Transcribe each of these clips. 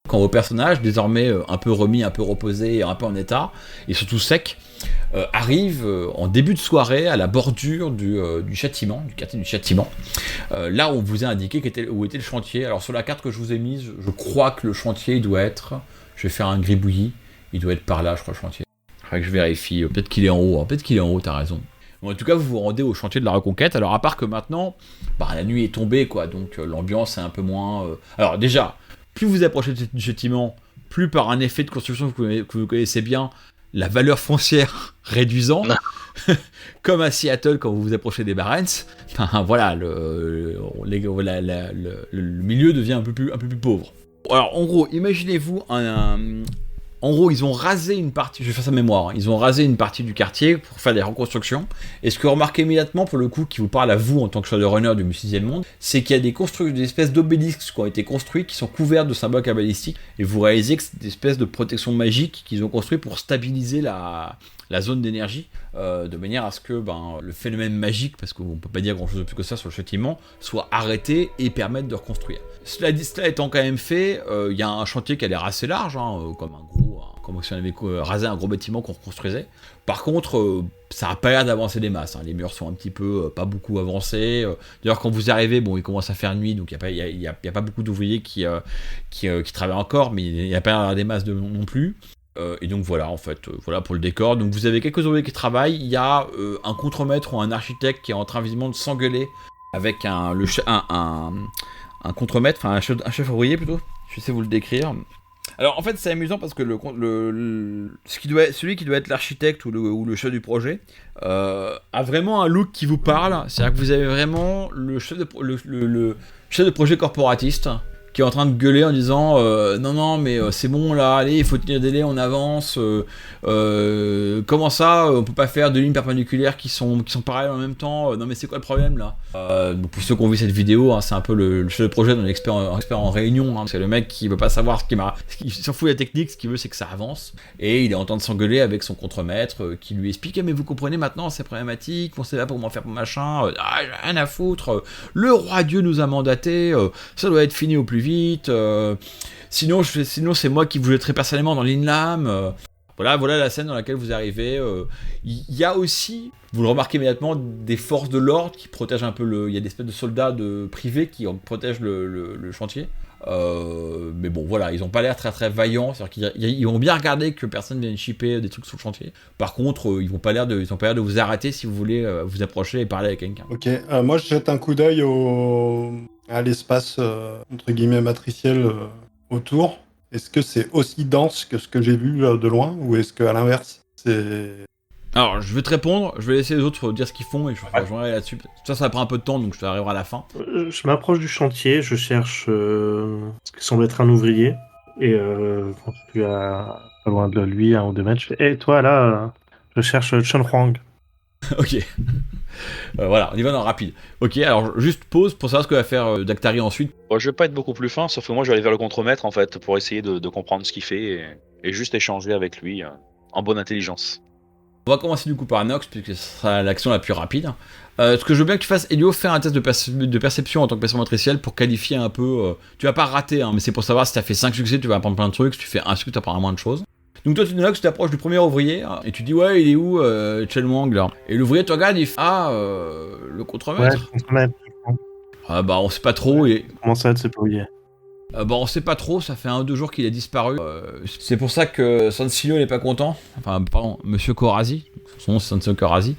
Quand vos personnages, désormais un peu remis, un peu reposés, un peu en état, et surtout secs, arrivent en début de soirée à la bordure du châtiment, du quartier du châtiment, là où on vous a indiqué où était le chantier. Alors sur la carte que je vous ai mise, je crois que le chantier il doit être, je vais faire un gribouillis, il doit être par là, je crois, le chantier. Il faudrait que je vérifie, peut-être qu'il est en haut, t'as raison. Bon, en tout cas, vous vous rendez au chantier de la Reconquête. Alors à part que maintenant, la nuit est tombée, quoi, donc l'ambiance est un peu moins... Alors déjà, plus vous approchez du châtiment, plus par un effet de construction que vous connaissez bien, la valeur foncière réduisant, comme à Seattle quand vous vous approchez des Barrens, voilà, le milieu devient un peu plus pauvre. Alors en gros, imaginez-vous en gros, ils ont rasé une partie, je vais faire ça de mémoire, ils ont rasé une partie du quartier pour faire des reconstructions. Et ce que vous remarquez immédiatement, pour le coup, qui vous parle à vous en tant que shadowrunner du sixième monde, c'est qu'il y a des espèces d'obélisques qui ont été construits, qui sont couverts de symboles cabalistiques. Et vous réalisez que c'est des espèces de protections magiques qu'ils ont construites pour stabiliser la zone d'énergie, de manière à ce que le phénomène magique, parce qu'on ne peut pas dire grand-chose de plus que ça sur le châtiment, soit arrêté et permette de reconstruire. Cela étant quand même fait, il y a un chantier qui a l'air assez large, comme si on avait rasé un gros bâtiment qu'on reconstruisait. Par contre, ça n'a pas l'air d'avancer des masses. Les murs sont un petit peu, pas beaucoup avancés. D'ailleurs, quand vous arrivez, il commence à faire nuit, donc il n'y a pas beaucoup d'ouvriers qui travaillent encore, mais il n'y a pas l'air des masses non plus. Et donc voilà, en fait, voilà pour le décor. Donc vous avez quelques ouvriers qui travaillent. Il y a un contremaître ou un architecte qui est en train visiblement de s'engueuler avec un contremaître, enfin un chef ouvrier plutôt. Je vais essayer de vous le décrire. Alors en fait c'est amusant parce que celui qui doit être l'architecte ou le chef du projet a vraiment un look qui vous parle. C'est-à-dire que vous avez vraiment le chef de projet corporatiste qui est en train de gueuler en disant non mais c'est bon là, allez, il faut tenir des délais, on avance, comment ça on peut pas faire deux lignes perpendiculaires qui sont parallèles en même temps, non mais c'est quoi le problème là. Donc pour ceux qui ont vu cette vidéo, c'est un peu le chef de projet d'un expert en réunion, c'est le mec qui veut pas savoir il s'en fout de la technique, ce qu'il veut c'est que ça avance, et il est en train de s'engueuler avec son contremaître qui lui explique mais vous comprenez maintenant c'est problématique, on sait pas comment faire pour machin, j'ai rien à foutre, le roi Dieu nous a mandaté, ça doit être fini au plus vite, sinon c'est moi qui vous jetterai personnellement dans l'Inlam. Voilà la scène dans laquelle vous arrivez. Il y a aussi, vous le remarquez immédiatement, des forces de l'ordre qui protègent un peu il y a des espèces de soldats privés qui protègent le chantier. Mais bon voilà, ils ont pas l'air très très vaillants, c'est-à-dire qu'ils ont bien regardé que personne vienne chipper des trucs sur le chantier. Par contre, ils ont pas l'air de vous arrêter si vous voulez vous approcher et parler avec quelqu'un. Ok, moi je jette un coup d'œil à l'espace entre guillemets matriciel autour. Est-ce que c'est aussi dense que ce que j'ai vu de loin, ou est-ce qu'à l'inverse c'est... Alors, je vais te répondre, je vais laisser les autres dire ce qu'ils font et je rejoindrai là-dessus. Ça prend un peu de temps, donc je t'arriverai à la fin. Je m'approche du chantier, je cherche ce qui semble être un ouvrier, et quand je suis pas loin de lui, 1 ou 2 mètres, je fais « toi là, je cherche Chen Huang ». Ok. Voilà, on y va dans rapide. Ok, alors juste pause pour savoir ce que va faire Daktari ensuite. Bon, je vais pas être beaucoup plus fin, sauf que moi je vais aller vers le contremaître en fait, pour essayer de comprendre ce qu'il fait et juste échanger avec lui en bonne intelligence. On va commencer du coup par Nox, puisque ce sera l'action la plus rapide. Ce que je veux bien que tu fasses, Elio, faire un test de perception en tant que personne matricielle pour qualifier un peu... tu vas pas rater, mais c'est pour savoir si tu as fait 5 succès, tu vas apprendre plein de trucs, si tu fais un succès, tu apprends moins de choses. Donc toi, Nox, tu t'approches du premier ouvrier, et tu dis, ouais, il est où, Chen Wang, là? Et l'ouvrier te regarde, il fait, le contremaître. Ouais, le contremaître. On sait pas trop, et... Comment ça, c'est pas oublié? On sait pas trop, ça fait 1 ou 2 jours qu'il a disparu. C'est pour ça que Sansilo n'est pas content. Enfin, pardon, Monsieur Korazi. Son nom c'est Sansilo Korazi.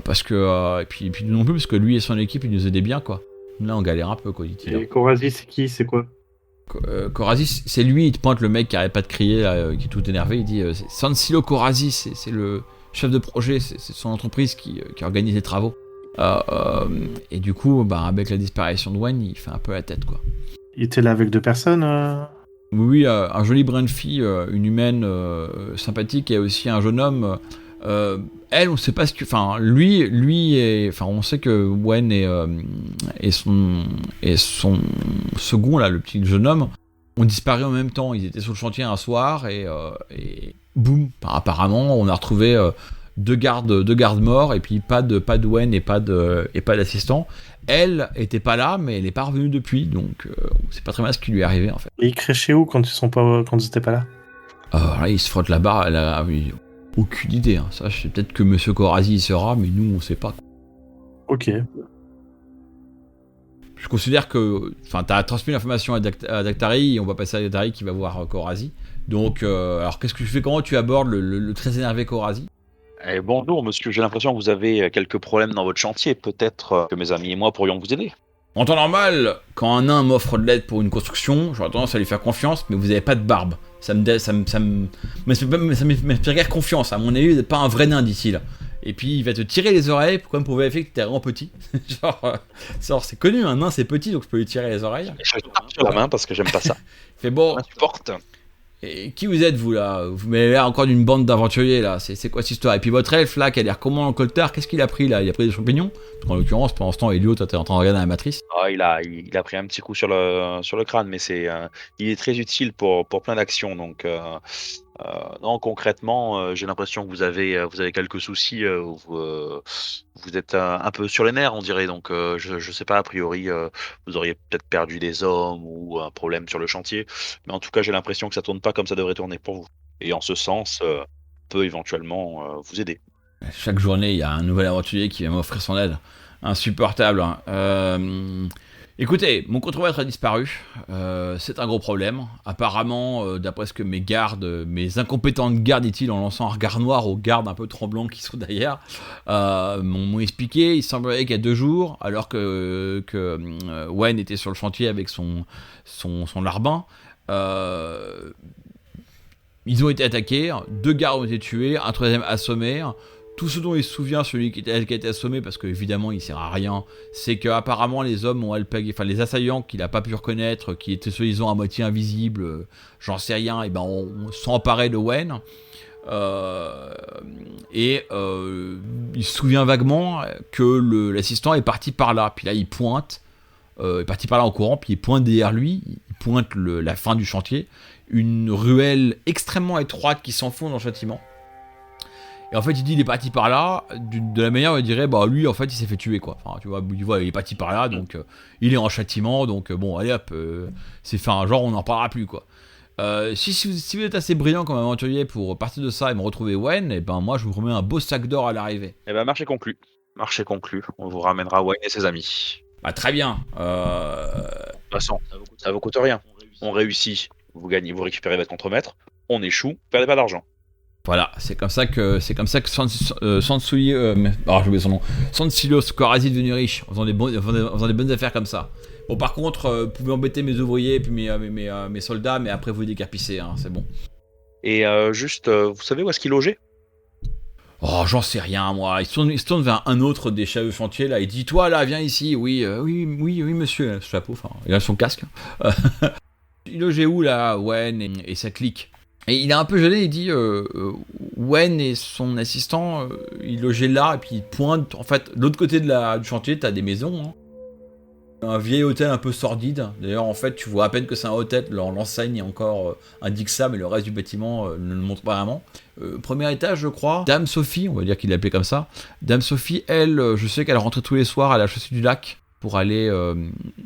Parce que... et puis non plus, parce que lui et son équipe, ils nous aidaient bien, quoi. Là, on galère un peu, quoi, dit-il. Et Korazi, c'est qui? C'est quoi? Korazi, c'est lui, il te pointe le mec qui arrête pas de crier, là, qui est tout énervé. Il dit c'est Sansilo Korazi, c'est le chef de projet, c'est son entreprise qui organise les travaux. Et du coup, avec la disparition de Wen, il fait un peu la tête, quoi. Il était là avec 2 personnes Oui, un joli brin de fille, une humaine sympathique, et aussi un jeune homme. Elle, on sait pas ce que... Enfin, lui on sait que Wen et son second, là, le petit jeune homme, ont disparu en même temps. Ils étaient sur le chantier un soir, et boum, apparemment, on a retrouvé deux gardes morts et puis pas de Wen et pas d'assistant. Elle était pas là, mais elle est pas revenue depuis, donc on sait pas très bien ce qui lui est arrivé en fait. Et ils créchaient où quand ils étaient pas là? Là, il se frotte la barre, oui, aucune idée. Hein. Ça, je sais peut-être que Monsieur Korazi y sera, mais nous on sait pas. Ok. Je considère que, enfin, t'as transmis l'information à Daktari et on va passer à Daktari qui va voir Korazi. Donc, alors qu'est-ce que tu fais? Comment tu abordes le très énervé Korazi? Bonjour monsieur, j'ai l'impression que vous avez quelques problèmes dans votre chantier. Peut-être que mes amis et moi pourrions vous aider. En temps normal, quand un nain m'offre de l'aide pour une construction, j'aurais tendance à lui faire confiance, mais vous avez pas de barbe. Ça me fait guère confiance. À mon avis, vous n'êtes pas un vrai nain, dit-il. Et puis il va te tirer les oreilles pour vérifier que t'es vraiment petit. genre c'est connu, un nain c'est petit, donc je peux lui tirer les oreilles. Je tape sur la main parce que j'aime pas ça. Fait bon. Tu portes. Et qui vous êtes vous là? Vous m'avez l'air encore d'une bande d'aventuriers là. C'est quoi cette histoire? Et puis votre elfe là qui a l'air comment en coltard, qu'est-ce qu'il a pris là? Il a pris des champignons? En l'occurrence, pendant ce temps, Elio, toi t'es en train de regarder la matrice. Il a pris un petit coup sur le crâne, mais il est très utile pour plein d'actions. Donc non, concrètement, j'ai l'impression que vous avez quelques soucis. Vous êtes un peu sur les nerfs, on dirait. Donc je sais pas, a priori, vous auriez peut-être perdu des hommes ou un problème sur le chantier. Mais en tout cas, j'ai l'impression que ça tourne pas comme ça devrait tourner pour vous. Et en ce sens, peut éventuellement vous aider. Chaque journée, il y a un nouvel aventurier qui va m'offrir son aide. Insupportable. Hein. Écoutez, mon contremaître a disparu. C'est un gros problème. Apparemment, d'après ce que mes incompétentes gardes, dit-il, en lançant un regard noir aux gardes un peu tremblants qui sont derrière, m'ont expliqué. Il semblerait qu'il y a 2 jours, alors que Wen était sur le chantier avec son larbin, ils ont été attaqués. 2 gardes ont été tués, un 3e assommé. Tout ce dont il se souvient, celui qui a été assommé, parce qu'évidemment il sert à rien, c'est qu'apparemment les hommes ont alpagué, enfin les assaillants qu'il n'a pas pu reconnaître, qui étaient soi-disant à moitié invisibles, j'en sais rien, et ben on s'emparait de Wen. Il se souvient vaguement que l'assistant est parti par là, puis là il pointe, est parti par là en courant, puis il pointe derrière lui, il pointe la fin du chantier, une ruelle extrêmement étroite qui s'enfonce dans le châtiment. Et en fait, il dit il est parti par là, de la manière où il dirait, bah lui, en fait, il s'est fait tuer, quoi. Enfin, tu vois, il est parti par là, donc il est en châtiment, donc bon, allez hop, c'est fait un genre, on n'en parlera plus, quoi. Si vous êtes assez brillant comme aventurier pour partir de ça et me retrouver Wen, et ben moi, je vous remets un beau sac d'or à l'arrivée. Eh ben, marché conclu. Marché conclu. On vous ramènera Wen et ses amis. Bah, très bien. De toute façon, ça vous coûte rien. On réussit, vous gagnez, vous récupérez votre contremaître. On échoue, perdez pas d'argent. Voilà, c'est comme ça que Sansouille, j'ai oublié son nom. Sansilos Korazi est devenu riche en faisant des bonnes affaires comme ça. Bon, par contre, vous pouvez embêter mes ouvriers et puis mes soldats, mais après vous décarpissez, hein, c'est bon. Et juste, vous savez où est-ce qu'il logeait? Oh, j'en sais rien, moi. Il se tourne vers un autre des chefs de chantier, là. Il dit, toi, là, viens ici. Oui, monsieur. Ce chapeau, enfin, il a son casque. Il logeait où, là, Wen et sa clique? Et il est un peu gêné, il dit Wen et son assistant, ils logeaient là, et puis il pointe, en fait, de l'autre côté du chantier, t'as des maisons, hein. Un vieil hôtel un peu sordide. D'ailleurs, en fait, tu vois à peine que c'est un hôtel, l'enseigne encore indique ça, mais le reste du bâtiment ne le montre pas vraiment. Premier étage, je crois. Dame Sophie, on va dire qu'il l'appelait comme ça. Dame Sophie, elle, je sais qu'elle rentrait tous les soirs à la chaussée du lac pour aller,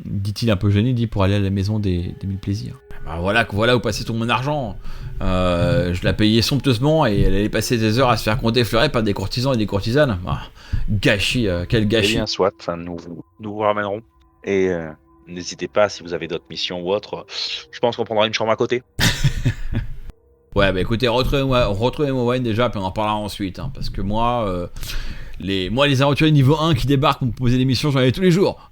dit-il un peu gêné, dit pour aller à la maison des 1000 plaisirs. Ben voilà où passait tout mon argent. Je la payais somptueusement et elle allait passer des heures à se faire compter fleurer par des courtisans et des courtisanes. Gâchis, quel gâchis. Eh bien, soit, nous vous ramènerons. Et n'hésitez pas, si vous avez d'autres missions ou autres, je pense qu'on prendra une chambre à côté. Ouais, bah écoutez, retrouvez-moi Wen déjà, puis on en parlera ensuite. Hein, parce que moi, les aventuriers niveau 1 qui débarquent pour me poser des missions, j'en ai tous les jours.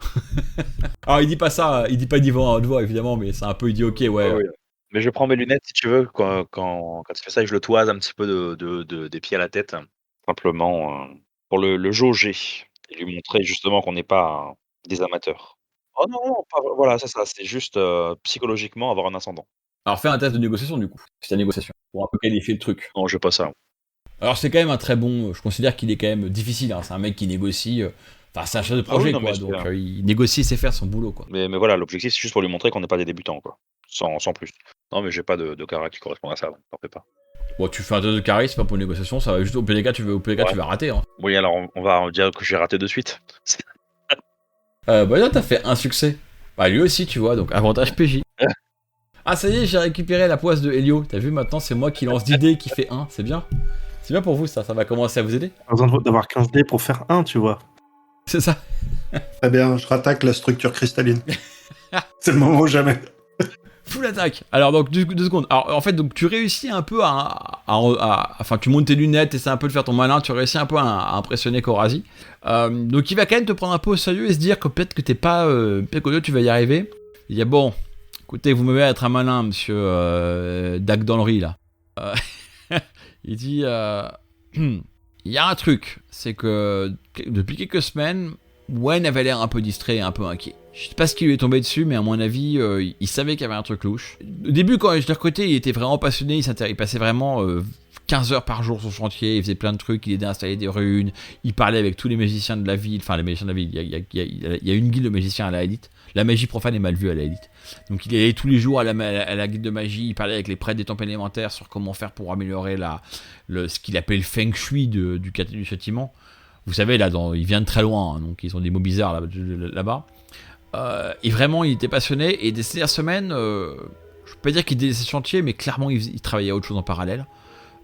Alors, il dit pas ça, il dit pas niveau 1 à haute voix, évidemment, mais c'est un peu, il dit ok, ouais. Oui. Mais je prends mes lunettes, si tu veux, quand tu fais ça, et je le toise un petit peu des pieds à la tête, simplement pour le jauger, et lui montrer justement qu'on n'est pas des amateurs. Oh non, voilà, c'est ça, c'est juste psychologiquement avoir un ascendant. Alors, fais un test de négociation, du coup. C'est ta négociation, pour un peu qualifier le truc. Non, je veux pas ça. Alors, c'est quand même un très bon... Je considère qu'il est quand même difficile, hein, c'est un mec qui négocie... Enfin, c'est un chef de projet, non, quoi, donc il négocie et sait faire son boulot, quoi. Mais voilà, l'objectif, c'est juste pour lui montrer qu'on n'est pas des débutants, quoi. Sans plus. Non, mais j'ai pas de cara qui correspond à ça, donc t'en fais pas. Bon, tu fais un test de charisme pour une négociation, ça va juste au PDK, tu vas rater. Hein. Oui, alors on va dire que j'ai raté de suite. Bah là, t'as fait un succès. Bah lui aussi, tu vois, donc avantage PJ. Ah, ça y est, j'ai récupéré la poisse de Helio. T'as vu, maintenant, c'est moi qui lance d'idées qui fait 1, c'est bien. C'est bien pour vous, ça va commencer à vous aider. Pas besoin d'avoir 15 dés pour faire 1, tu vois. C'est ça. Très bien, je rattaque la structure cristalline. C'est le moment ou jamais. Full attaque. Alors donc 2 secondes. Alors en fait donc tu réussis un peu enfin tu montes tes lunettes et c'est un peu de faire ton malin. Tu réussis un peu à impressionner Corazi. Donc il va quand même te prendre un peu au sérieux et se dire que peut-être que t'es pas, peut-être que tu vas y arriver. Il dit bon, écoutez vous me voulez être un malin monsieur Dac dans le riz là. Il dit il y a un truc, c'est que depuis quelques semaines Wayne avait l'air un peu distrait et un peu inquiet. Je sais pas ce qui lui est tombé dessus, mais à mon avis, il savait qu'il y avait un truc louche. Au début, quand je l'ai recruté, il était vraiment passionné, il passait vraiment 15 heures par jour sur le chantier, il faisait plein de trucs, il aidait à installer des runes, il parlait avec tous les magiciens de la ville, enfin les magiciens de la ville, il y a une guilde de magiciens à la élite. La magie profane est mal vue à la élite. Donc il allait tous les jours à la guilde de magie, il parlait avec les prêtres des temples élémentaires sur comment faire pour améliorer ce qu'il appelle le feng shui du châtiment. Vous savez, là, il vient de très loin, hein, donc ils ont des mots bizarres là-bas. Et vraiment, il était passionné. Et ces dernières semaines, je ne peux pas dire qu'il délaissait ce chantier, mais clairement, il travaillait à autre chose en parallèle.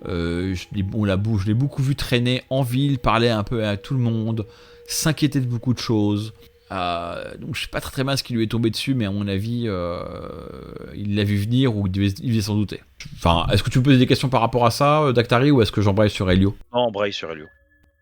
Je l'ai beaucoup vu traîner en ville, parler un peu à tout le monde, s'inquiéter de beaucoup de choses. Donc, je ne sais pas très bien ce qui lui est tombé dessus, mais à mon avis, il l'a vu venir ou il devait s'en douter. Enfin, est-ce que tu me poses des questions par rapport à ça, Dactari, ou est-ce que j'embraye sur Helio ? Non, on braille sur Helio.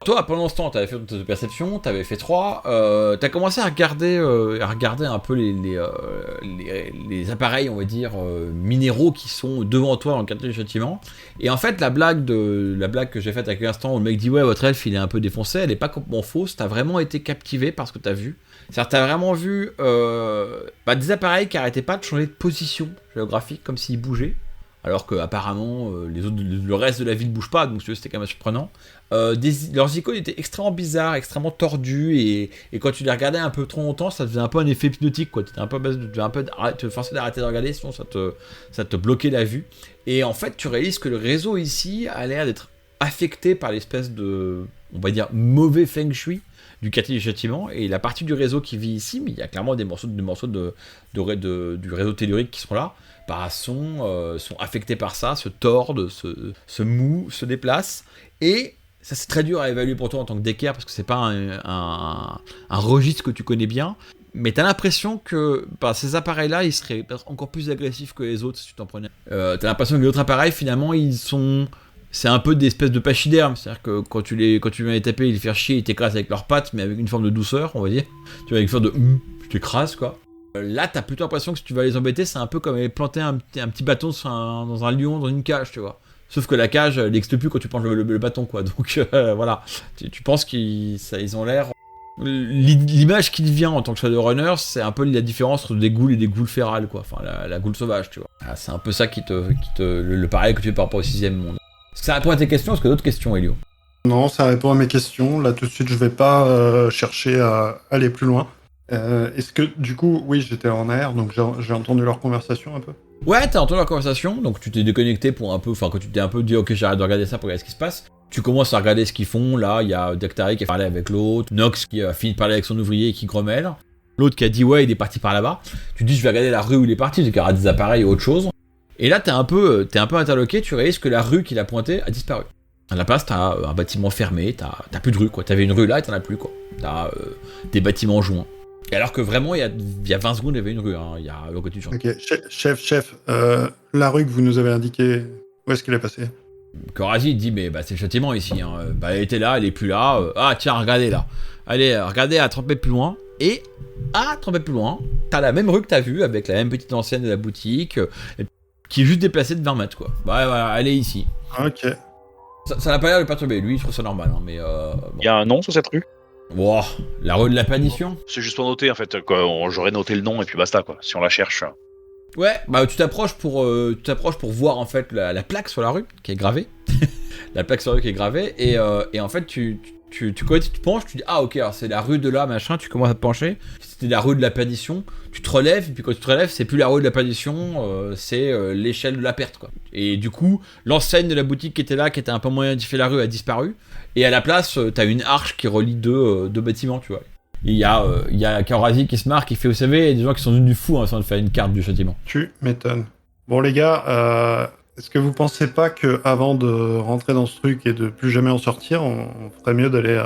Toi, pendant ce temps, t'avais fait ton test de perception, t'avais fait 3, t'as commencé à regarder un peu les appareils, on va dire, minéraux qui sont devant toi dans le quartier du châtiment. Et en fait, la blague que j'ai faite à l'instant où le mec dit ouais, votre elfe il est un peu défoncé, elle est pas complètement fausse, t'as vraiment été captivé par ce que t'as vu. C'est-à-dire, t'as vraiment vu des appareils qui arrêtaient pas de changer de position géographique, comme s'ils bougeaient. Alors que apparemment le reste de la ville bouge pas, donc c'était quand même surprenant. Leurs icônes étaient extrêmement bizarres, extrêmement tordues, et quand tu les regardais un peu trop longtemps, ça faisait un peu un effet hypnotique, quoi. Tu devais un peu te forcer d'arrêter de regarder, sinon ça te bloquait la vue. Et en fait, tu réalises que le réseau ici a l'air d'être affecté par l'espèce de, on va dire, mauvais feng shui du quartier du châtiment, et la partie du réseau qui vit ici, mais il y a clairement des morceaux du réseau tellurique qui sont là, sont affectés par ça, se tordent, se mouent, se déplacent, et ça c'est très dur à évaluer pour toi en tant que d'équerre, parce que c'est pas un registre que tu connais bien, mais t'as l'impression que ces appareils-là, ils seraient encore plus agressifs que les autres si tu t'en prenais. T'as l'impression que les autres appareils, finalement, c'est un peu des espèces de pachydermes, c'est-à-dire que quand tu viens les taper, ils les faire chier, ils t'écrasent avec leurs pattes, mais avec une forme de douceur, on va dire. Tu vois, avec une forme de je t'écrase, quoi. Là, t'as plutôt l'impression que si tu vas les embêter, c'est un peu comme planter un petit bâton dans un lion, dans une cage, tu vois. Sauf que la cage, elle n'existe plus quand tu prends le bâton, quoi. Donc voilà, tu penses qu'ils ont l'air... L'image qui vient en tant que Shadowrunner, c'est un peu la différence entre des ghouls et des ghouls férales, quoi. Enfin, la ghoul sauvage, tu vois. C'est un peu ça le parallèle que tu fais par rapport au 6ème monde. Est-ce que ça répond à tes questions? Est-ce que d'autres questions, Helio? Non, ça répond à mes questions. Là, tout de suite, je vais pas chercher à aller plus loin. Est-ce que, du coup, oui, j'étais en air, donc j'ai entendu leur conversation un peu. Ouais, t'as entendu leur conversation, donc tu t'es déconnecté pour un peu, enfin, quand tu t'es un peu dit, ok, j'arrête de regarder ça pour regarder ce qui se passe. Tu commences à regarder ce qu'ils font. Là, il y a Dactari qui a parlé avec l'autre, Nox qui a fini de parler avec son ouvrier et qui grommelle. L'autre qui a dit, ouais, il est parti par là-bas. Tu te dis, je vais regarder la rue où il est parti, parce qu'il y aura des appareils ou autre chose. Et là, t'es un peu interloqué, tu réalises que la rue qu'il a pointée a disparu. À la place, t'as un bâtiment fermé, t'as plus de rue, quoi. T'avais une rue là et t'en as plus, quoi. T'as des bâtiments joints. Et alors que vraiment, il y a 20 secondes, il y avait une rue, hein. Il y a le côté du champ. Ok, chef, la rue que vous nous avez indiquée, où est-ce qu'elle est passée? Corazi dit, mais c'est le châtiment ici, hein. Elle était là, elle est plus là. Ah, tiens, regardez là. Allez, regardez à 30 mètres plus loin. Et à 30 mètres plus loin, t'as la même rue que t'as vue, avec la même petite ancienne de la boutique, qui est juste déplacée de 20 mètres, quoi. Ouais, elle est ici. Ok. Ça n'a pas l'air de le perturber, lui, il trouve ça normal, hein, mais Il y a un nom sur cette rue? Wow, la rue de la perdition. C'est juste pour noter, en fait, quoi. J'aurais noté le nom et puis basta, quoi, si on la cherche. Ouais, tu t'approches pour voir en fait la plaque sur la rue qui est gravée. La plaque sur la rue qui est gravée, et en fait tu Tu te penches, tu dis ah ok, alors c'est la rue de là, machin, tu commences à te pencher. C'était la rue de la perdition, tu te relèves, et puis quand tu te relèves, c'est plus la rue de la perdition, c'est l'échelle de la perte, quoi. Et du coup, l'enseigne de la boutique qui était là, qui était un peu moins identifiée la rue, a disparu. Et à la place, t'as une arche qui relie deux bâtiments, tu vois. Il y a Kaorazi qui se marre, qui fait, vous savez, il y a des gens qui sont devenus fous en train de faire une carte du châtiment. Tu m'étonnes. Bon les gars, est-ce que vous pensez pas que avant de rentrer dans ce truc et de plus jamais en sortir, on ferait mieux d'aller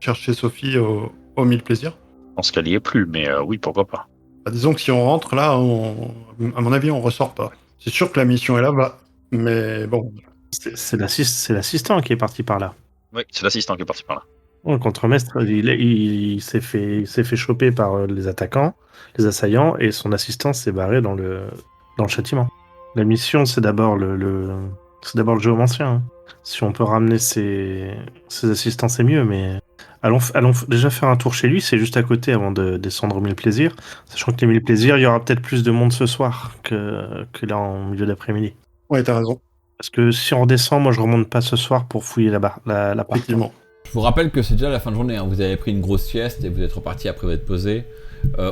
chercher Sophie au Mille Plaisirs? Je pense qu'elle y est plus, mais oui, pourquoi pas. Bah, disons que si on rentre là, à mon avis, on ressort pas. C'est sûr que la mission est là-bas, mais bon. C'est l'assistant qui est parti par là. Oui, c'est l'assistant qui est parti par là. Le contremaître, il s'est fait choper par les attaquants, les assaillants, et son assistant s'est barré dans le châtiment. La mission, c'est d'abord le géomancien. Hein. Si on peut ramener ses assistants, c'est mieux, mais allons déjà faire un tour chez lui, c'est juste à côté avant de descendre au Mille Plaisirs. Sachant que les Mille Plaisirs, il y aura peut-être plus de monde ce soir que là en milieu d'après-midi. Ouais, t'as raison. Parce que si on redescend, moi je remonte pas ce soir pour fouiller la porte. Effectivement. Je vous rappelle que c'est déjà la fin de journée, hein. Vous avez pris une grosse sieste et vous êtes reparti après vous être posé.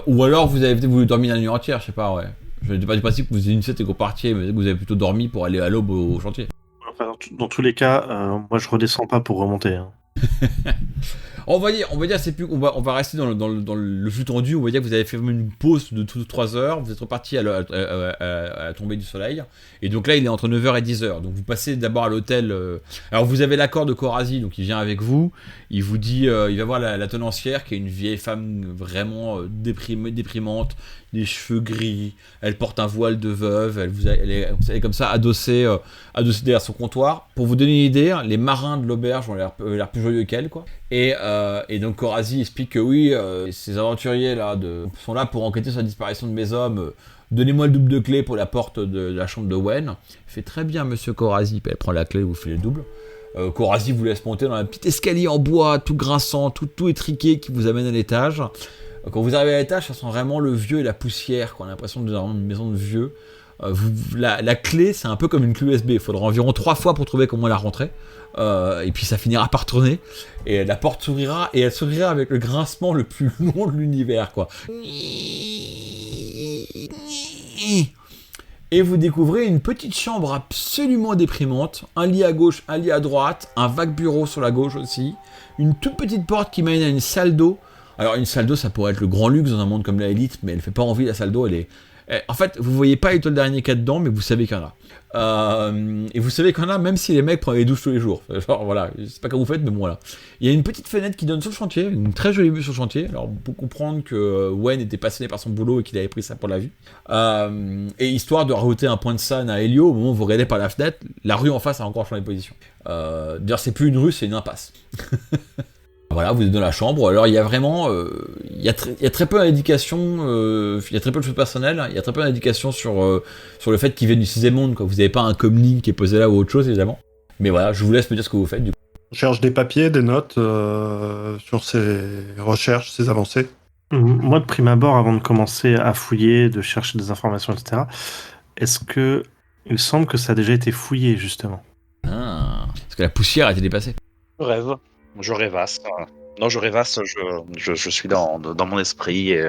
Ou alors vous avez voulu dormir la nuit entière, je sais pas, ouais. Je n'étais pas du principe que vous ayez une sieste et que vous partiez, mais vous avez plutôt dormi pour aller à l'aube au chantier. Enfin, dans tous les cas, moi je redescends pas pour remonter. Hein. On va dire, c'est plus, on va rester dans le flux tendu. On va dire que vous avez fait une pause de 3 heures. Vous êtes reparti à la tombée du soleil. Et donc là, il est entre 9h et 10h. Donc vous passez d'abord à l'hôtel. Alors vous avez l'accord de Kaorazi, donc il vient avec vous. Il vous dit, il va voir la tenancière, qui est une vieille femme vraiment déprimante, des cheveux gris. Elle porte un voile de veuve. Elle est comme ça adossée derrière son comptoir. Pour vous donner une idée, les marins de l'auberge ont l'air plus joyeux qu'elle, quoi. Et donc Kaorazi explique que oui, ces aventuriers là sont là pour enquêter sur la disparition de mes hommes. Donnez-moi le double de clé pour la porte de la chambre de Wen. Il fait très bien, monsieur Kaorazi. Puis elle prend la clé, vous filez le double. Kaorazi vous laisse monter dans un petit escalier en bois, tout grinçant, tout étriqué, qui vous amène à l'étage. Quand vous arrivez à l'étage, ça sent vraiment le vieux et la poussière, quoi. On a l'impression d'être dans une maison de vieux. La clé, c'est un peu comme une clé USB. Il faudra environ 3 fois pour trouver comment la rentrer. Et puis ça finira par tourner. Et la porte s'ouvrira. Et elle s'ouvrira avec le grincement le plus long de l'univers, quoi. Et vous découvrez une petite chambre absolument déprimante. Un lit à gauche, un lit à droite. Un vague bureau sur la gauche aussi. Une toute petite porte qui mène à une salle d'eau. Alors une salle d'eau, ça pourrait être le grand luxe dans un monde comme la Élite, mais elle fait pas envie, la salle d'eau. En fait, vous voyez pas l'étoile d'araignée qu'il y a dedans, mais vous savez qu'il y en a. Et vous savez qu'il y en a même si les mecs prennent les douches tous les jours. Genre, voilà, je sais pas comment vous faites, mais bon, voilà. Il y a une petite fenêtre qui donne sur le chantier, une très jolie vue sur le chantier. Alors, pour comprendre que Wen était passionné par son boulot et qu'il avait pris ça pour la vue. Et histoire de rajouter un point de scène à Helio, au moment où vous regardez par la fenêtre, la rue en face a encore changé de position. D'ailleurs, c'est plus une rue, c'est une impasse. Voilà, vous êtes dans la chambre. Alors il y a vraiment, il y a très peu d'indications, il y a très peu de choses personnelles. Il y a très peu d'indications sur le fait qu'ils viennent du 6e monde. Quoi. Vous n'avez pas un comlink qui est posé là ou autre chose évidemment. Mais voilà, je vous laisse me dire ce que vous faites du coup. On cherche des papiers, des notes sur ces recherches, ces avancées. Moi, de prime abord, avant de commencer à fouiller, de chercher des informations, etc., est-ce que il semble que ça a déjà été fouillé justement? Parce que la poussière a été dépassée. Je rêve. Je rêvasse. Non, je rêvasse, je suis dans mon esprit et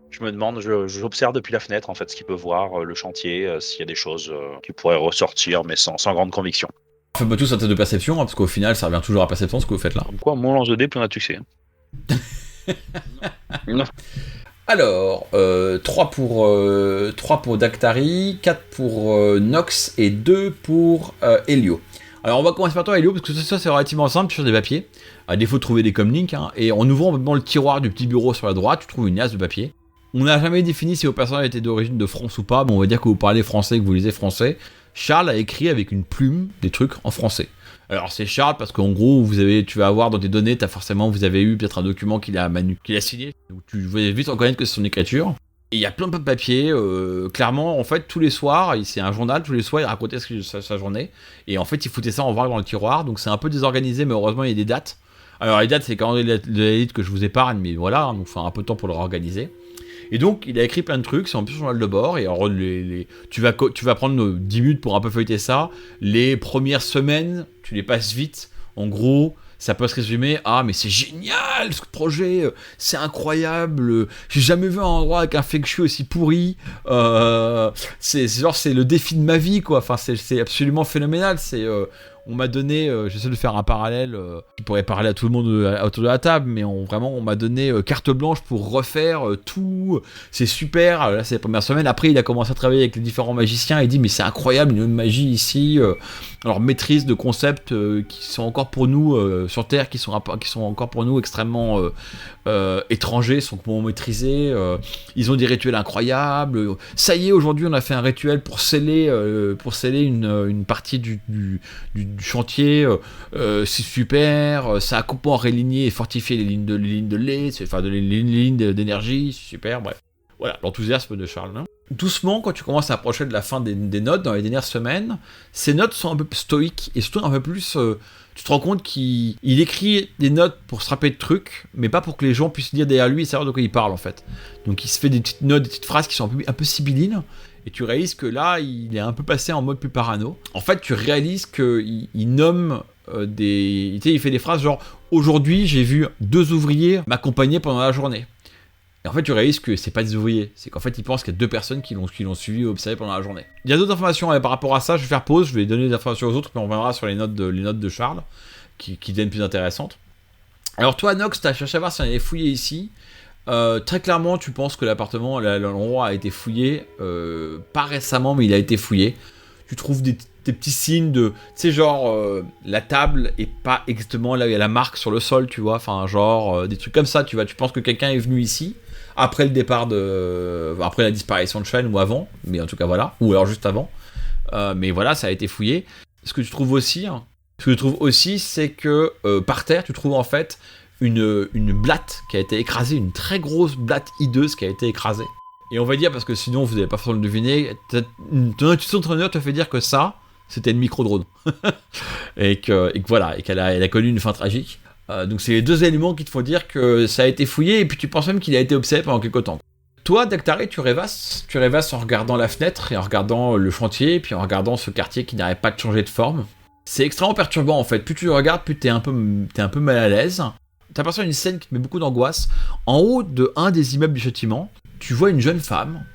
je me demande, j'observe depuis la fenêtre en fait ce qu'il peut voir, le chantier, s'il y a des choses qui pourraient ressortir, mais sans grande conviction. Faites-moi tous un test de perception, hein, parce qu'au final, ça revient toujours à perception ce que vous faites là. Comme quoi, mon lance de dés, plein de succès. Non. Alors, 3 pour Daktari, 4 pour Nox et 2 pour Helio. Alors on va commencer par toi Helio, parce que ça c'est relativement simple sur des papiers, à défaut de trouver des comlinks, hein, et en ouvrant le tiroir du petit bureau sur la droite, tu trouves une liasse de papier. On n'a jamais défini si vos personnages étaient d'origine de France ou pas, mais on va dire que vous parlez français, que vous lisez français. Charles a écrit avec une plume des trucs en français. Alors c'est Charles parce qu'en gros tu vas avoir dans tes données, vous avez eu peut-être un document qu'il a signé, donc tu vas vite reconnaître que c'est son écriture. Et il y a plein de papiers, clairement, en fait, tous les soirs, c'est un journal, tous les soirs, il racontait sa journée, et en fait, il foutait ça en vrac dans le tiroir, donc c'est un peu désorganisé, mais heureusement, il y a des dates. Alors, les dates, c'est le calendrier de l'élite que je vous épargne, mais voilà, donc il faut un peu de temps pour le réorganiser. Et donc, il a écrit plein de trucs, c'est un peu son journal de bord, et alors, tu vas prendre 10 minutes pour un peu feuilleter ça. Les premières semaines, tu les passes vite. En gros, ça peut se résumer à mais c'est génial ce projet, c'est incroyable, j'ai jamais vu un endroit avec un feng shui aussi pourri, c'est le défi de ma vie quoi, enfin c'est absolument phénoménal, on m'a donné, j'essaie de faire un parallèle qui pourrait parler à tout le monde autour de la table, mais on m'a donné carte blanche pour refaire tout, c'est super, là c'est la première semaine, après il a commencé à travailler avec les différents magiciens, il dit mais c'est incroyable, une magie ici, alors maîtrise de concepts qui sont encore pour nous sur Terre, qui sont encore pour nous extrêmement étrangers, sont complètement maîtrisés, ils ont des rituels incroyables, ça y est aujourd'hui on a fait un rituel pour sceller une partie du chantier, c'est super, ça a complètement réligné et fortifié les lignes de lait, les lignes d'énergie, c'est super, bref. Voilà, l'enthousiasme de Charles. Hein. Doucement, quand tu commences à approcher de la fin des notes, dans les dernières semaines, ces notes sont un peu stoïques, et surtout un peu plus... tu te rends compte qu'il écrit des notes pour se rappeler de trucs, mais pas pour que les gens puissent lire derrière lui et savoir de quoi il parle, en fait. Donc il se fait des petites notes, des petites phrases qui sont un peu sibyllines, et tu réalises que là, il est un peu passé en mode plus parano. En fait, tu réalises qu'il nomme des... Tu sais, il fait des phrases genre « Aujourd'hui, j'ai vu 2 ouvriers m'accompagner pendant la journée ». Et en fait, tu réalises que c'est pas des ouvriers. C'est qu'en fait, il pense qu'il y a 2 personnes qui l'ont suivi et observé pendant la journée. Il y a d'autres informations par rapport à ça. Je vais faire pause, je vais donner des informations aux autres, puis on reviendra sur les notes de Charles, qui deviennent plus intéressantes. Alors toi, Nox, tu as cherché à voir si on allait fouiller ici. Très clairement, tu penses que l'endroit a été fouillé, pas récemment, mais il a été fouillé. Tu trouves des petits signes de, tu sais, genre la table est pas exactement là où il y a la marque sur le sol, tu vois, enfin genre des trucs comme ça, tu vois. Tu penses que quelqu'un est venu ici après le départ après la disparition de Shane ou avant, mais en tout cas voilà, ou alors juste avant. Mais voilà, ça a été fouillé. Ce que tu trouves aussi, c'est que par terre, tu trouves en fait une blatte qui a été écrasée, une très grosse blatte hideuse qui a été écrasée. Et on va dire, parce que sinon vous n'avez pas forcément le deviner, ton intuition d'entraîneur te fait dire que ça, c'était le micro-drone. et que voilà, et qu'elle a connu une fin tragique. Donc c'est les 2 éléments qui te font dire que ça a été fouillé, et puis tu penses même qu'il a été observé pendant quelques temps. Toi, Dactari, tu rêvasses en regardant la fenêtre, et en regardant le chantier, et puis en regardant ce quartier qui n'arrête pas de changer de forme. C'est extrêmement perturbant en fait, plus tu le regardes, plus t'es un peu mal à l'aise. T'aperçois une scène qui te met beaucoup d'angoisse. En haut de un des immeubles du châtiment, tu vois une jeune femme,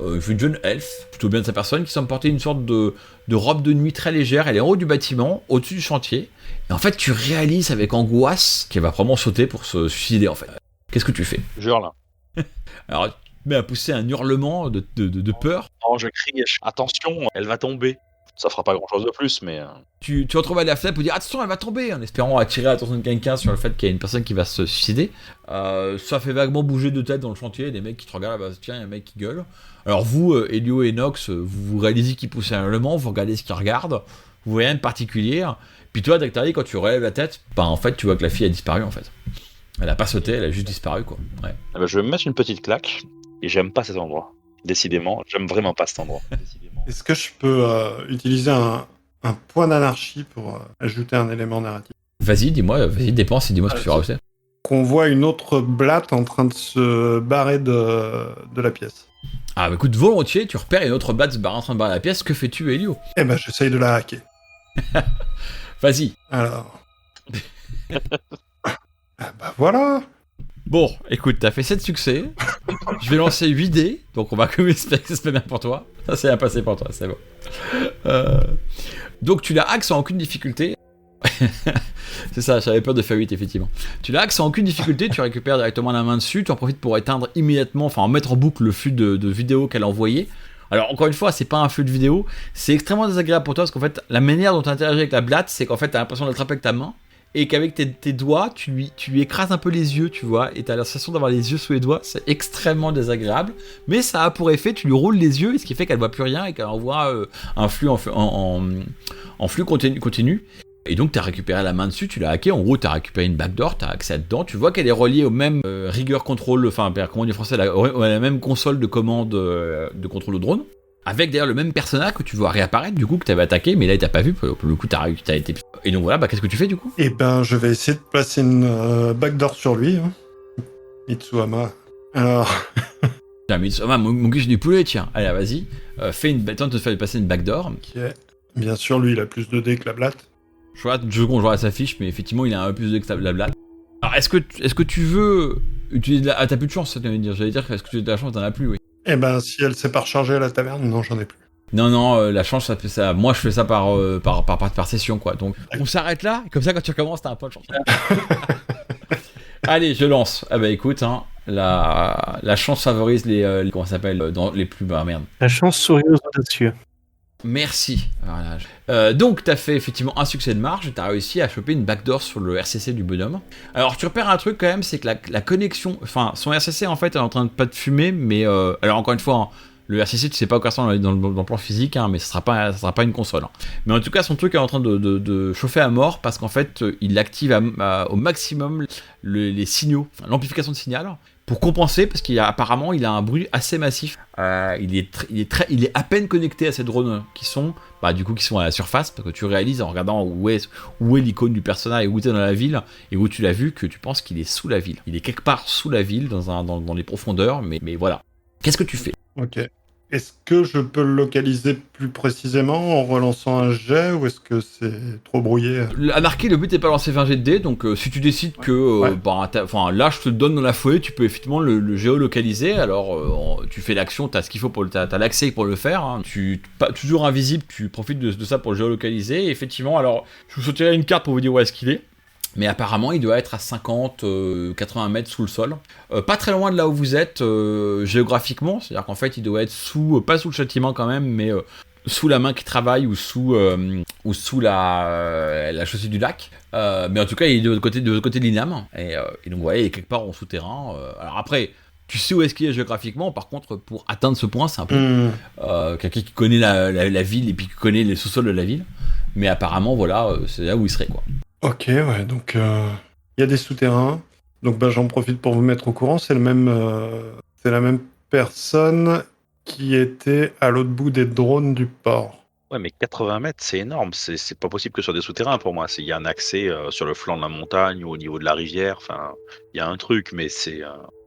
une jeune elfe, plutôt bien de sa personne, qui semble porter une sorte de robe de nuit très légère. Elle est en haut du bâtiment, au-dessus du chantier. Et en fait, tu réalises avec angoisse qu'elle va probablement sauter pour se suicider, en fait. Qu'est-ce que tu fais ? Hurle. Alors, tu te mets à pousser un hurlement de peur. Oh, je crie, attention, elle va tomber. Ça fera pas grand-chose de plus, mais... Tu retrouves à la fenêtre pour dire attention, elle va tomber, en espérant attirer l'attention de quelqu'un sur le fait qu'il y a une personne qui va se suicider. Ça fait vaguement bouger de tête dans le chantier, des mecs qui te regardent, bah, tiens, il y a un mec qui gueule. Alors vous, Elio et Nox, vous réalisez qu'il pousse un hurlement, vous regardez ce qu'il regarde, vous voyez rien de particulier. Puis toi, Dactari, quand tu relèves la tête, bah en fait, tu vois que la fille a disparu en fait. Elle a pas sauté, elle a juste disparu quoi. Ouais. Eh ben, je vais me mettre une petite claque, et j'aime pas cet endroit. Décidément, j'aime vraiment pas cet endroit. Est-ce que je peux utiliser un point d'anarchie pour ajouter un élément narratif ? Vas-y, dépense et dis-moi ce que tu feras aussi. Qu'on voit une autre blatte en train de se barrer de la pièce. Ah bah écoute, volontiers, tu repères une autre blatte en train de barrer la pièce, que fais-tu, Elio ? Eh ben, j'essaye de la hacker. Vas-y. Alors... ah bah voilà. Bon, écoute, t'as fait 7 succès. Je vais lancer 8 dés, donc on va quand même espérer que ça se passe bien pour toi. Ça s'est bien passé pour toi, c'est bon. Donc tu la hacks sans aucune difficulté. C'est ça, j'avais peur de faire 8 effectivement. Tu la hacks sans aucune difficulté, tu récupères directement la main dessus, tu en profites pour éteindre immédiatement, enfin mettre en boucle le flux de vidéos qu'elle a envoyé. Alors encore une fois, c'est pas un flux de vidéo, c'est extrêmement désagréable pour toi parce qu'en fait, la manière dont tu interagis avec la blatte, c'est qu'en fait, t'as l'impression de l'attraper avec ta main. Et qu'avec tes doigts, tu lui écrases un peu les yeux, tu vois, et t'as la sensation d'avoir les yeux sous les doigts, c'est extrêmement désagréable, mais ça a pour effet, tu lui roules les yeux, ce qui fait qu'elle voit plus rien et qu'elle envoie un flux en flux continu. Et donc t'as récupéré la main dessus, tu l'as hacké, en gros t'as récupéré une backdoor, t'as accès dedans, tu vois qu'elle est reliée au même rigueur control, enfin comment on dit en français, la même console de commande de contrôle de drone. Avec d'ailleurs le même personnage que tu vois réapparaître du coup que tu avais attaqué, mais là il t'a pas vu, pour le coup t'as été... Et donc voilà, bah qu'est-ce que tu fais du coup ? Eh ben je vais essayer de placer une backdoor sur lui, hein. Mitsuhama. Alors... Tiens, Mitsuhama, mon guiche du poulet, tiens, allez vas-y, tente de te faire passer une backdoor. Ok, bien sûr lui il a plus de dés que la blatte. Je regarde 2 secondes, je regarde sa fiche, mais effectivement, il a un peu plus de que ta blabla. Alors, est-ce que tu veux utiliser de la... Ah, t'as plus de chance, ça, j'allais dire. J'allais dire, est-ce que tu as de la chance? T'en as plus, oui. Eh ben, si elle s'est pas rechargée à la taverne, non, j'en ai plus. Non, la chance, ça fait ça. Moi, je fais ça par session, quoi. Donc, on s'arrête là, et comme ça, quand tu recommences, t'as un peu de chance. Allez, je lance. Ah bah écoute, hein, la chance favorise les comment ça s'appelle dans les plus bas, merde. La chance sourit aux audacieux. Merci. Voilà. Donc, t'as fait effectivement un succès de marge, et t'as réussi à choper une backdoor sur le RCC du bonhomme. Alors, tu repères un truc quand même, c'est que la connexion, enfin, son RCC en fait est en train de pas de fumer, mais alors encore une fois, hein, le RCC, tu sais pas où ça dans le plan physique, hein, mais ça sera pas une console. Hein. Mais en tout cas, son truc est en train de chauffer à mort parce qu'en fait, il active au maximum les signaux, enfin, l'amplification de signal. Pour compenser, parce qu'apparemment il a un bruit assez massif. Il est à peine connecté à ces drones qui sont à la surface, parce que tu réalises en regardant où est l'icône du personnage et où tu es dans la ville, et où tu l'as vu, que tu penses qu'il est sous la ville. Il est quelque part sous la ville, dans les profondeurs, mais voilà. Qu'est-ce que tu fais? Ok. Est-ce que je peux le localiser plus précisément en relançant un jet ou est-ce que c'est trop brouillé? Anarchy, le but n'est pas de lancer 20 jets de dés, donc si tu décides que là je te le donne dans la foulée, tu peux effectivement le géolocaliser. Alors tu fais l'action, t'as ce qu'il faut t'as l'accès pour le faire. Hein. Toujours invisible, tu profites de ça pour le géolocaliser. Et effectivement, alors je vous sortirai une carte pour vous dire où est-ce qu'il est. Mais apparemment, il doit être à 50-80 mètres sous le sol. Pas très loin de là où vous êtes géographiquement. C'est-à-dire qu'en fait, il doit être pas sous le châtiment quand même, mais sous la main qui travaille ou sous la chaussée du lac. Mais en tout cas, il est de l'autre côté de l'INAM. Et donc, vous voyez, il est quelque part en souterrain. Alors après, tu sais où est-ce qu'il est géographiquement. Par contre, pour atteindre ce point, c'est un peu quelqu'un qui connaît la ville et puis qui connaît les sous-sols de la ville. Mais apparemment, voilà, c'est là où il serait, quoi. Ok, ouais, donc il y a des souterrains. Donc j'en profite pour vous mettre au courant. C'est la même personne qui était à l'autre bout des drones du port. Ouais, mais 80 mètres, c'est énorme. C'est pas possible que sur des souterrains pour moi. Il y a un accès sur le flanc de la montagne ou au niveau de la rivière. Enfin, il y a un truc, mais c'est.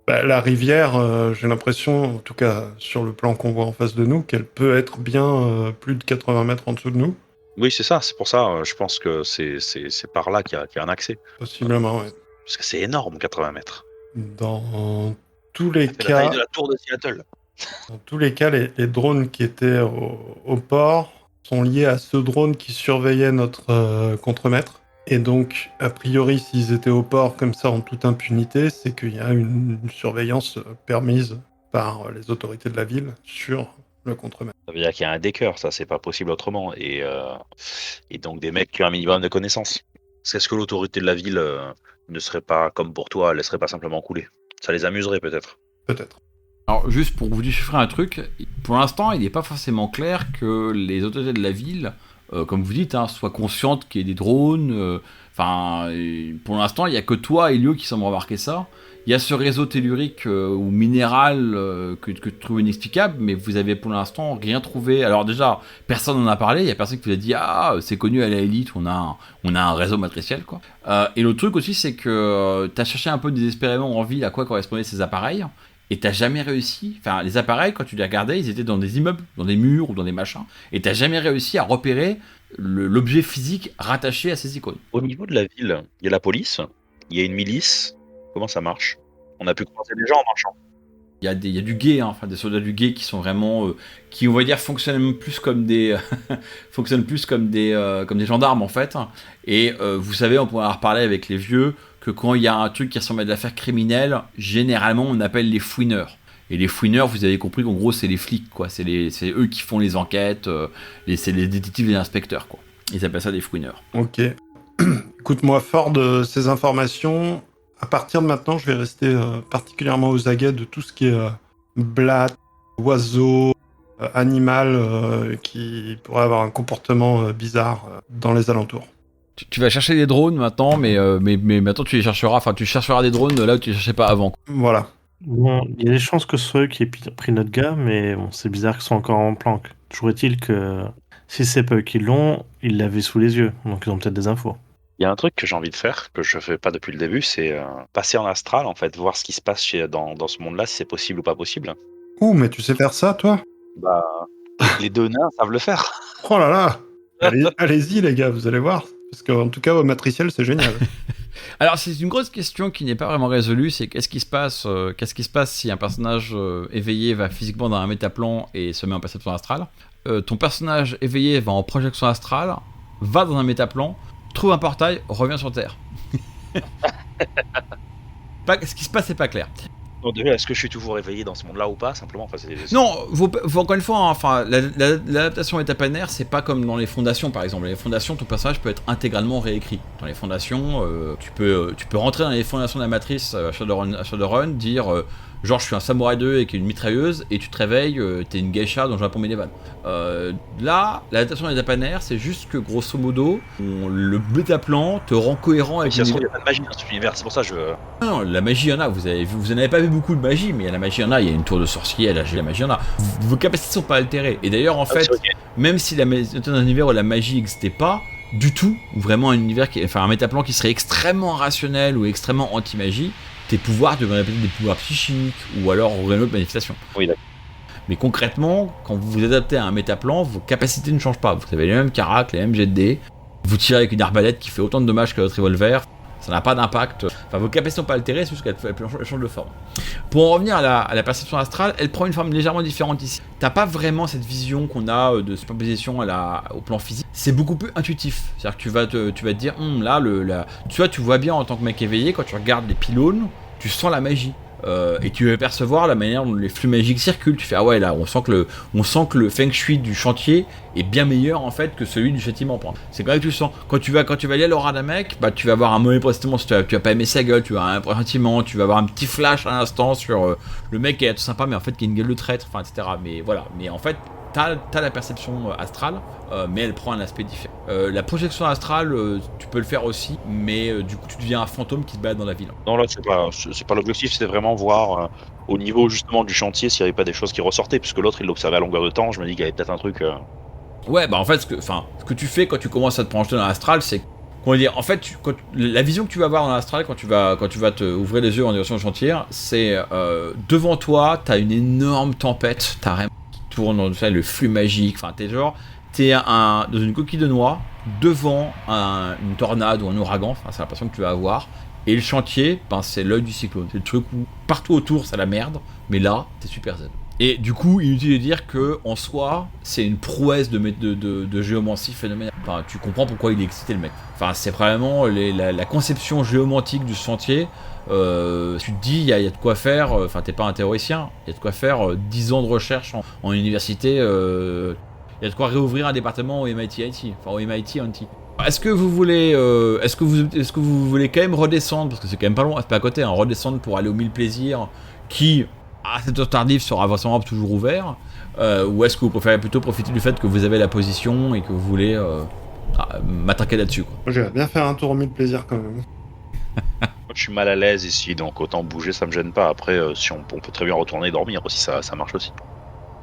La rivière, j'ai l'impression, en tout cas sur le plan qu'on voit en face de nous, qu'elle peut être bien plus de 80 mètres en dessous de nous. Oui, c'est ça. C'est pour ça, je pense que c'est par là qu'il y a un accès. Possiblement, ouais. Parce que c'est énorme, 80 mètres. Dans tous les C'est la cas, taille de la tour de Seattle. dans tous les cas, les drones qui étaient au port sont liés à ce drone qui surveillait notre contremaître. Et donc, a priori, s'ils étaient au port comme ça en toute impunité, c'est qu'il y a une surveillance permise par les autorités de la ville sur le contremaître. Ça veut dire qu'il y a un décœur, ça, c'est pas possible autrement. Et donc des mecs qui ont un minimum de connaissances. Est-ce que l'autorité de la ville ne serait pas, comme pour toi, elle laisserait pas simplement couler? Ça les amuserait peut-être. Peut-être. Alors, juste pour vous déchiffrer un truc, pour l'instant, il n'est pas forcément clair que les autorités de la ville, comme vous dites, soient conscientes qu'il y ait des drones. Pour l'instant, il n'y a que toi et Elio qui semblent remarquer ça. Il y a ce réseau tellurique ou minéral que tu trouves inexplicable, mais vous avez pour l'instant rien trouvé. Alors déjà, personne n'en a parlé, il y a personne qui vous a dit « Ah, c'est connu à la Élite, on a un réseau matriciel. » quoi. Et l'autre truc aussi, c'est que tu as cherché un peu désespérément en ville à quoi correspondaient ces appareils, et t'as jamais réussi. Enfin, les appareils, quand tu les regardais, ils étaient dans des immeubles, dans des murs ou dans des machins, et t'as jamais réussi à repérer l'objet physique rattaché à ces icônes. Au niveau de la ville, il y a la police, il y a une milice. Comment ça marche? On a pu croiser des gens en marchant. Il y a du guet, des soldats du guet qui sont vraiment, qui on va dire fonctionnent plus comme des, comme des gendarmes en fait. Et vous savez, on pourra en reparler avec les vieux que quand il y a un truc qui ressemble à de l'affaire criminelle, généralement on appelle les fouineurs. Et les fouineurs, vous avez compris qu'en gros c'est les flics, quoi. C'est eux qui font les enquêtes, c'est les détectives et les inspecteurs, quoi. Ils appellent ça des fouineurs. Ok. Écoute-moi, fort de ces informations, à partir de maintenant, je vais rester particulièrement aux aguets de tout ce qui est blatte, oiseau, animal qui pourrait avoir un comportement bizarre dans les alentours. Tu vas chercher des drones maintenant, mais maintenant tu chercheras des drones là où tu les cherchais pas avant. Voilà. Bon, il y a des chances que ce soit eux qui aient pris notre gars, mais bon, c'est bizarre qu'ils soient encore en planque. Toujours est-il que si c'est pas eux qui l'ont, ils l'avaient sous les yeux, donc ils ont peut-être des infos. Il y a un truc que j'ai envie de faire, que je fais pas depuis le début, c'est passer en astral, en fait, voir ce qui se passe dans ce monde-là, si c'est possible ou pas possible. Ouh, mais tu sais faire ça, toi? Bah, les deux nains savent le faire. Oh là là. Allez-y, les gars, vous allez voir. Parce qu'en tout cas, au matriciel, c'est génial. Alors, c'est une grosse question qui n'est pas vraiment résolue, c'est qu'est-ce qui se passe si un personnage éveillé va physiquement dans un métaplan et se met en perception astrale. Ton personnage éveillé va en projection astrale, va dans un métaplan, trouve un portail, revient sur Terre. Ce qui se passe, c'est pas clair. Donc déjà, est-ce que je suis toujours éveillé dans ce monde-là ou pas, simplement Non, encore une fois, hein, l'adaptation étapanaire, c'est pas comme dans les fondations, par exemple. Les fondations, ton personnage peut être intégralement réécrit. Dans les fondations, tu peux rentrer dans les fondations de la matrice à Shadowrun, dire genre je suis un samouraï 2 avec une mitrailleuse, et tu te réveilles, t'es une geisha dans le Japon médiéval. Là, l'adaptation étapanaire, c'est juste que grosso modo, le métaplan te rend cohérent avec l'univers. Il n'y a pas de magie dans cet univers, c'est pour ça que je... Non, la magie, il y en a. Vous n'avez pas vu beaucoup de magie, mais la magie, il y en a. Il y a une tour de sorcier, la magie, il y en a. Vos capacités sont pas altérées. Et d'ailleurs, en fait, même si dans un univers où la magie n'existait pas du tout, ou vraiment un univers un métaplan qui serait extrêmement rationnel ou extrêmement anti-magie, tes pouvoirs devraient être des pouvoirs psychiques ou alors aurait une autre manifestation. Oui, d'accord. Mais concrètement, quand vous vous adaptez à un métaplan, vos capacités ne changent pas. Vous avez les mêmes caracs, les mêmes jets de dés. Vous tirez avec une arbalète qui fait autant de dommages que votre revolver. Ça n'a pas d'impact. Enfin, vos capacités sont pas altérées, c'est juste qu'elles changent de forme. Pour en revenir à la perception astrale, elle prend une forme légèrement différente ici. T'as pas vraiment cette vision qu'on a de superposition au plan physique. C'est beaucoup plus intuitif. C'est-à-dire que tu vas te dire, là, tu vois bien en tant que mec éveillé, quand tu regardes les pylônes, tu sens la magie. Et tu vas percevoir la manière dont les flux magiques circulent. Tu fais, ah ouais, là, on sent que le feng shui du chantier est bien meilleur en fait que celui du châtiment. C'est quand même que tu sens. Quand tu vas aller à l'aura d'un mec, bah, tu vas avoir un mauvais pressentiment. Tu vas pas aimer sa gueule, tu vas avoir un pressentiment, tu vas avoir un petit flash à l'instant sur le mec qui est tout sympa, mais en fait qui a une gueule de traître, etc. Mais voilà, mais en fait, t'as la perception astrale, mais elle prend un aspect différent. La projection astrale, tu peux le faire aussi, mais du coup tu deviens un fantôme qui se balade dans la ville. Non, là c'est pas l'objectif, c'était vraiment voir au niveau justement du chantier s'il n'y avait pas des choses qui ressortaient, puisque l'autre il l'observait à longueur de temps, je me dis qu'il y avait peut-être un truc... Ouais, bah en fait, ce que tu fais quand tu commences à te projeter dans l'astral, c'est... Comment dire, en fait, la vision que tu vas avoir dans l'astral quand tu vas te ouvrir les yeux en direction du chantier, c'est devant toi, t'as une énorme tempête, t'as rien qui tourne dans le flux magique, enfin t'es dans une coquille de noix, devant une tornade ou un ouragan, enfin c'est l'impression que tu vas avoir, et le chantier, c'est l'œil du cyclone, c'est le truc où partout autour c'est la merde, mais là, t'es super zen. Et du coup, inutile de dire que en soi, c'est une prouesse de géomancie phénoménale. Enfin, tu comprends pourquoi il est excité le mec. Enfin, c'est vraiment la conception géomantique du chantier. Tu te dis, il y a de quoi faire. Enfin, t'es pas un théoricien. Il y a de quoi faire 10 ans de recherche en université. Il y a de quoi réouvrir un département au MIT IT. Enfin, au MIT IT. Est-ce que vous voulez quand même redescendre, parce que c'est quand même pas loin, c'est pas à côté, redescendre pour aller au Mille Plaisirs, qui à cette heure tardive sera forcément toujours ouvert, ou est-ce que vous préférez plutôt profiter du fait que vous avez la position et que vous voulez m'attaquer là-dessus, quoi. Moi, j'irais bien faire un tour au Mille Plaisirs quand même. Moi, je suis mal à l'aise ici, donc autant bouger, ça me gêne pas. Après, si on peut très bien retourner et dormir aussi, ça marche aussi.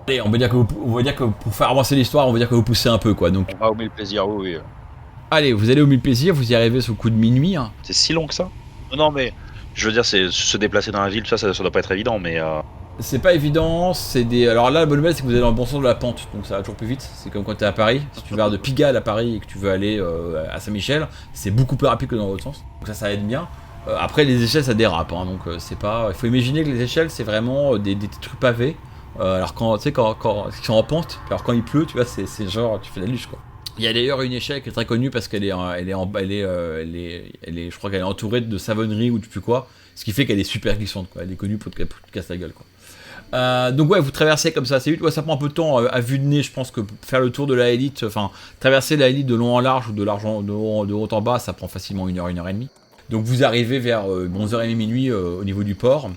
Allez, on va dire que pour faire avancer l'histoire, on va dire que vous poussez un peu, quoi. Donc, on va au Mille Plaisirs, oui. Allez, vous allez au Mille Plaisirs, vous y arrivez sous le coup de minuit. Hein. C'est si long que ça ? Non, mais je veux dire, c'est se déplacer dans la ville, ça doit pas être évident, mais... C'est pas évident, Alors là, la bonne nouvelle, c'est que vous allez dans le bon sens de la pente, donc ça va toujours plus vite. C'est comme quand t'es à Paris. Si tu vas de Pigalle à Paris et que tu veux aller à Saint-Michel, c'est beaucoup plus rapide que dans l'autre sens. Donc ça aide bien. Après, les échelles, ça dérape, hein, donc c'est pas... Il faut imaginer que les échelles, c'est vraiment des trucs pavés. Alors quand ils sont en pente, alors quand il pleut, tu vois, c'est genre, tu fais la luge, quoi. Il y a d'ailleurs une échelle qui est très connue parce qu'elle est, je crois qu'elle est entourée de savonnerie ou de plus quoi, ce qui fait qu'elle est super glissante, quoi. Elle est connue pour te casser la gueule, quoi. Donc ouais, vous traversez comme ça assez vite. Ouais, ça prend un peu de temps à vue de nez. Je pense que faire le tour de la Élite, enfin traverser la Élite de long en large ou de haut en bas, ça prend facilement 1 heure, 1 heure et demie. Donc vous arrivez vers 11h30 minuit au niveau du port.